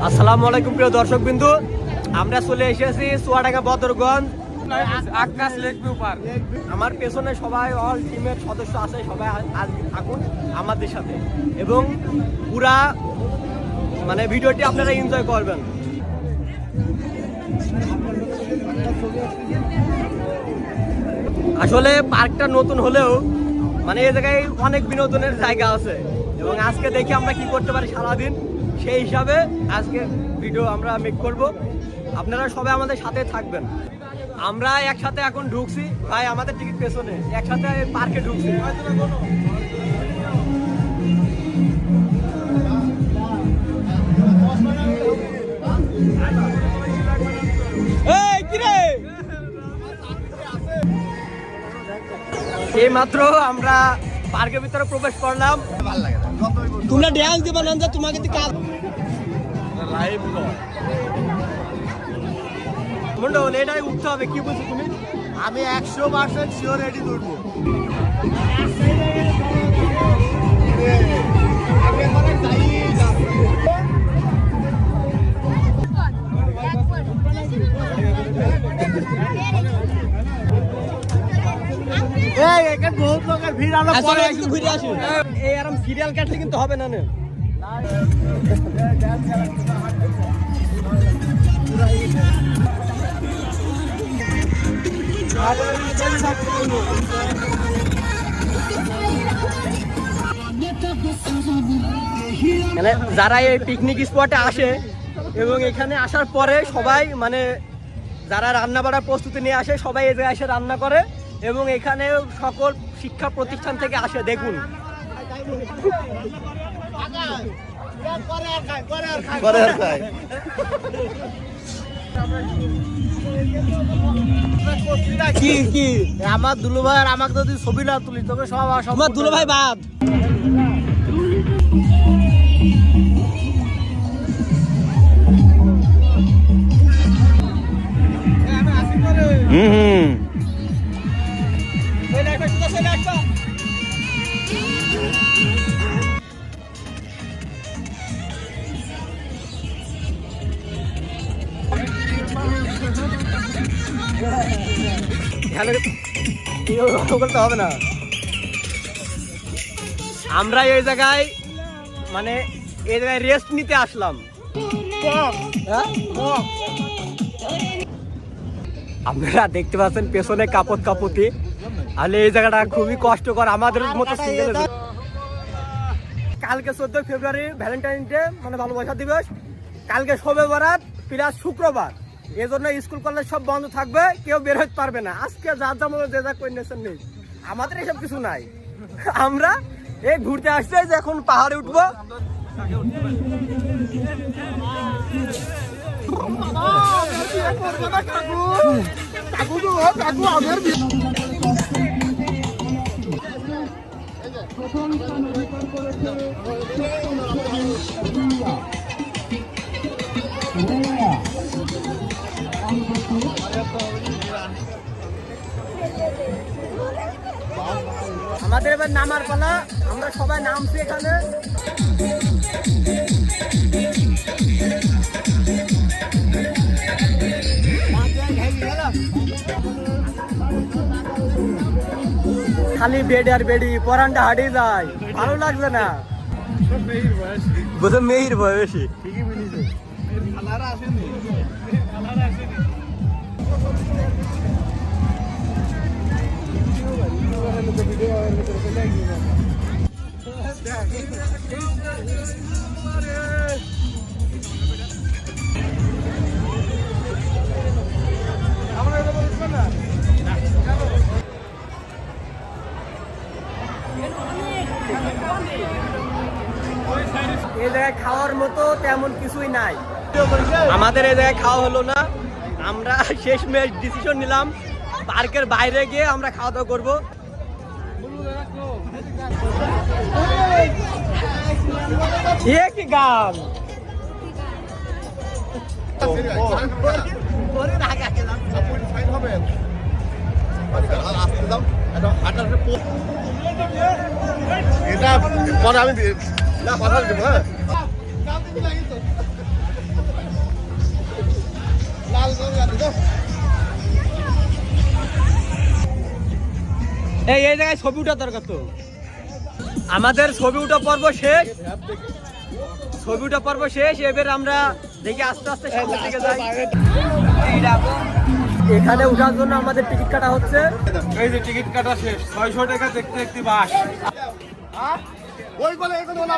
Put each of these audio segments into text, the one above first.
আসসালামু আলাইকুম প্রিয় দর্শক বিন্দু, আমরা চলে এসেছি চুয়াডাঙ্গা বদরগঞ্জ আকাশ লেক ভিউ পার্ক। আমার পেছনে সবাই অল টিমের সদস্য আছে, সবাই আজ থাকুন আমাদের সাথে এবং পুরা মানে ভিডিওটি আপনারা এনজয় করবেন। আসলে পার্কটা নতুন হলেও মানে এই জায়গায় অনেক বিনোদনের জায়গা আছে এবং আজকে দেখি আমরা কি করতে পারি সারাদিন, সেই হিসাবে আজকে ভিডিও আমরা মেক করব। আপনারা সবাই আমাদের সাথে থাকবেন। আমরা একসাথে এখন ঢুকছি, ভাই আমাদের টিকিট পেছনে, একসাথে পার্কে ঢুকছি। এই মাত্র আমরা পার্কের ভিতরে প্রবেশ করলাম। তোমরা ড্যান্স দিবা না, তোমাকে মন্ডল এটাই উঠতে হবে। কি বলছো তুমি? আমি 100% শিওর রেডি করবো। সিরিয়াল কাটলে কিন্তু হবে না। মানে যারা এই পিকনিক স্পটে আসে এবং এখানে আসার পরে সবাই মানে যারা রান্না বাড়ার প্রস্তুতি নিয়ে আসে, সবাই এই জায়গায় এসে রান্না করে এবং এখানে সকল শিক্ষা প্রতিষ্ঠান থেকে আসে। দেখুন কি কি আমার দুলু ভাই আর আমাকে যদি ছবি না তুলি তবে সব আমার দুলু ভাই বাদ। হবে না। আমরা এই জায়গায় মানে এই জায়গায় রেস্ট নিতে আসলাম। আপনারা দেখতে পাচ্ছেন পেছনে কাপড় কাপতি। আর এই জায়গাটা খুবই কষ্টকর আমাদের মতো। কালকে 14 ফেব্রুয়ারি ভ্যালেন্টাইন ডে মানে ভালোবাসা দিবস, কালকে শবে বরাত প্লাস শুক্রবার, এই জন্য স্কুল কলেজ সব বন্ধ থাকবে, কেউ বের হতে পারবে না। আজকে যার যেমন যে যা কন্ডিশন নেই, আমাদের এসব কিছু নাই। আমরা এই ঘুরতে আসছে যে এখন পাহাড়ে উঠবো। আমাদের এবার নামার পালা, আমরা সবাই নামছি এখানে। খালি বেড আর বেডি, পরানটা হাঁটিয়ে যায়, ভালো লাগছে না। বোধ মেহির বয়সী এই জায়গায় খাওয়ার মতো তেমন কিছুই নাই। আমাদের এই জায়গায় খাওয়া হলো না। আমরা শেষমেশ ডিসিশন নিলাম পার্কের বাইরে গিয়ে আমরা খাওয়া দাওয়া করবো। কি গান এটা পরে আমি না কথা দেবো হ্যাঁ এই জায়গায় ছবি উঠার দরকার তো। আমাদের ছবি উঠা পর্ব শেষ, ছবি উঠা পর্ব শেষ। এবার আমরা দেখি আস্তে আস্তে সামনের দিকে যাই। এখানে উঠার জন্য আমাদের টিকিট কাটা হচ্ছে। এই যে টিকিট কাটা শেষ, 600 টাকা দেখতে একটি বাস। ওই বলে এখন বলা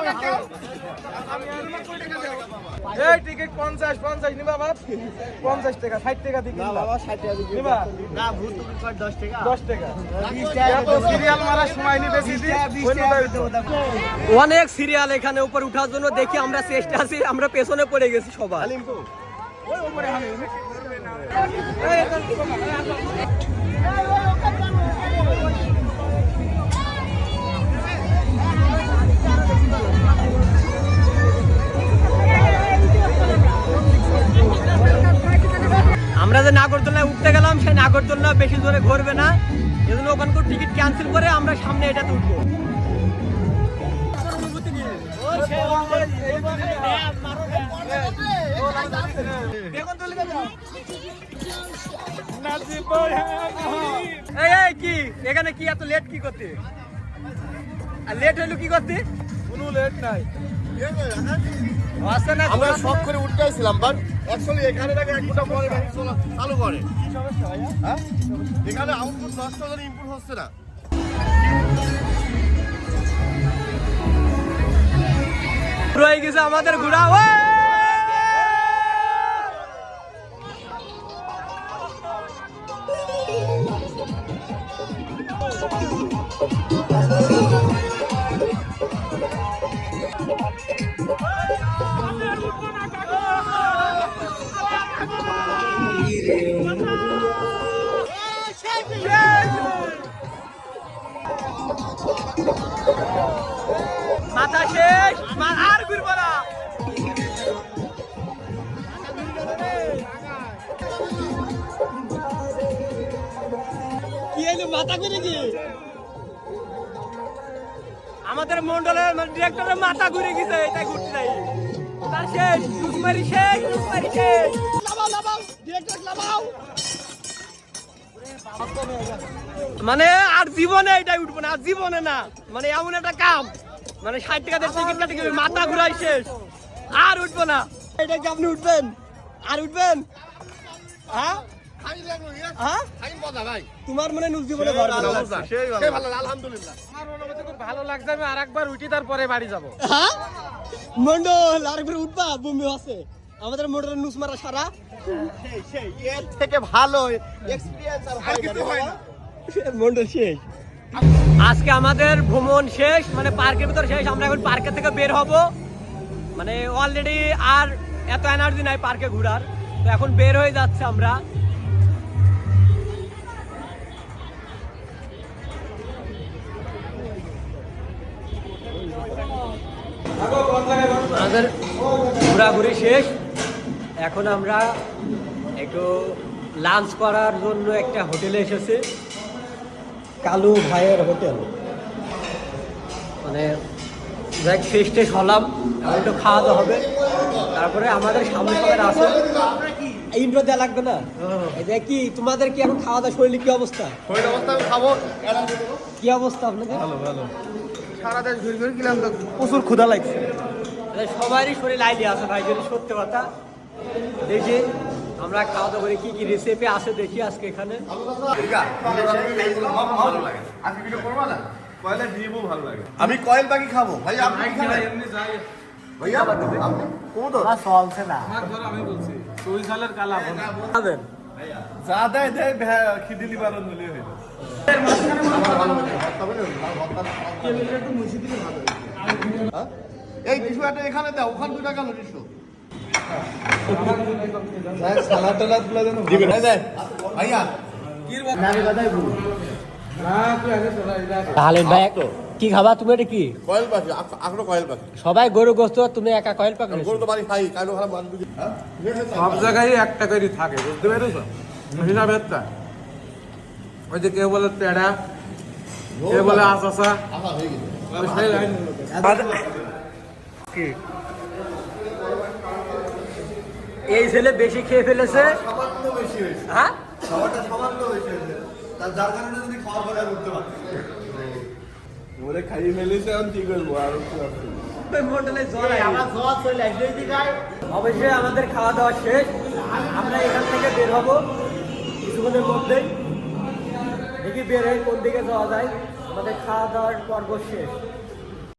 এই টিকিট 50 নিবা বাপ, 50 টাকা 60 টাকা দিই না বাবা 60 টাকা দিই নিবা না ভূত টিকিট 10 টাকা 10 টাকা 20 টাকা এত সিরিয়াল মারার সময় নি বেশি দি অনেক সিরিয়াল এখানে উপর উঠার জন্য। দেখি আমরা চেষ্টা আছি, আমরা পেছনে পড়ে গেছি সবাই। ওই উপরে হানি আমরা যে নাগরদোলায় উঠতে গেলাম, সেই নাগরদোলা বেশি জোরে ঘুরবে না, এজন্য ওখানকার টিকিট ক্যান্সেল করে আমরা সামনে এটাতে উঠবো। এই কি এখানে কি এত লেট কি করতে? আর লেট হইলো কি করতে? কোনো লেট নাই। আসছে না আমরা শখ করে উঠতে আসছিলাম বাট অ্যাকচুয়ালি এখানে নাকি এক ঘন্টা পরে গাড়ি চালু করে হ্যাঁ এখানে আউটপুট নষ্ট করে ইনপুট হচ্ছে না রয়ে গেছে আমাদের ঘোড়া। মাথা শেষ, আর ঘুরবো না। কি হইলো মাথা ঘুরে কি? আমাদের মন্ডলের ডিরেক্টরের মাথা ঘুরে গেছে, এটা ঘুরতে নাই। তার শেষ, লুকমারি শেষ, লুকমারি শেষ। লাবাও লাবাও, ডিরেক্টর লাবাও। মানে আর জীবনে এটাই উঠবো না, আর জীবনে না। মানে এমন একটা কাম, মানে 60 টাকা দিয়ে টিকিট কাটে গেলে মাথা ঘুরাই শেষ, আর উঠবো না। এটা কি আপনি উঠবেন? আর উঠবেন? হ্যাঁ হ্যাঁ, তোমার মনে নুস জীবনে ভালো আলহামদুলিল্লাহ আমার মনে হচ্ছে খুব ভালো লাগছে। আমি আরেকবার উঠি তারপরে বাড়ি যাব। হ্যাঁ মন্ডল আরেকবার উঠবা, বমি আছে আমাদের মন্ডলের নুস মারা সারা। সেই এর থেকে ভালো এক্সপেরিয়েন্স আর কিছু হয় না মন্ডল শেষ। আজকে আমাদের ভ্রমণ শেষ, মানে পার্কের ভিতর শেষ। আমরা এখন পার্কের থেকে বের হব, মানে অলরেডি আর এত এনার্জি নাই পার্কে ঘোরার, তো এখন বের হয়ে যাচ্ছে আমরা। আমাদের ঘোরাঘুরি শেষ, এখন আমরা একটু লাঞ্চ করার জন্য একটা হোটেলে এসেছি, কালু ভাইয়ের হোটেল। মানে দেখ ফ্রেশ টেশ হলাম, এখন একটু খাওয়া দাওয়া হবে, তারপরে আমাদের সামনে সবাই আছে। ইন্ট্রো দেওয়া লাগবে না? এই যে কি তোমাদের কি এখন খাওয়া দাওয়া, শরীরে কি অবস্থা? শরীর অবস্থা আমি খাবো কি অবস্থা আপনাদের? ভালো ভালো। সারা দেশ ঘুরে ঘুরে গেলাম তো প্রচুর ক্ষুধা লাগছে। সবারই শরীর লাইলি আছে ভাই, যদি সত্যি কথা। দেখি আমরা খাওয়া দাওয়া করে কি কি রেসিপি আছে দেখি আজকে এখানে। ভালো লাগে আজকে ভিডিও করবা না কয়লা দিবো ভালো লাগে আমি কয়েল বাকি খাবো ভাই আপনি খাবেন এমনি যাই ভাইয়া আপনি কোন তো চলছে না আমি বলছি তুই সালের কালা খাবেন। যা দেয় দেয় খিদিলি বারণ হলে হইলো। এই টিস্যু একটা এখানে দাও ওখানে 2 টাকা টিস্যু সালাদ টালাদ গুলো যেন দিবেন ভাইয়া তাহলে ভাই কি খাবা তুমি? এটা কি কয়েল বাকি আখরো কয়েল বাকি সবাই গরু গোস্ত, তুমি একা কয়েল পাক? গরু তো বাড়ি খাই কালো খারাপ মানুষ সব জায়গায় একটা করে থাকে, বুঝতে পেরেছো? হিসাবেরটা ওই যে কেউ বলে পেড়া, কে বলে আসা আমার হয়ে গেছে এই ছেলে বেশি খেয়ে ফেলেছে। সামান্য বেশি হয়েছে হ্যাঁ খাবারটা সামান্য বেশি হয়েছে যার কারণে যদি খাওয়া পরে আর উঠতে পারছে বলে খাইয়ে ফেলেছে আমি কি করবো আর উঠতে পারছি না। আমার জ্বর চলে আসলে দিঘায় অবশ্যই আমাদের খাওয়া দাওয়া শেষ। আমরা এখান থেকে বের হবো কিছুক্ষণের মধ্যেই। দেখি বের হয়ে কোন দিকে যাওয়া যায়। আমাদের খাওয়া দাওয়ার পর্ব শেষ।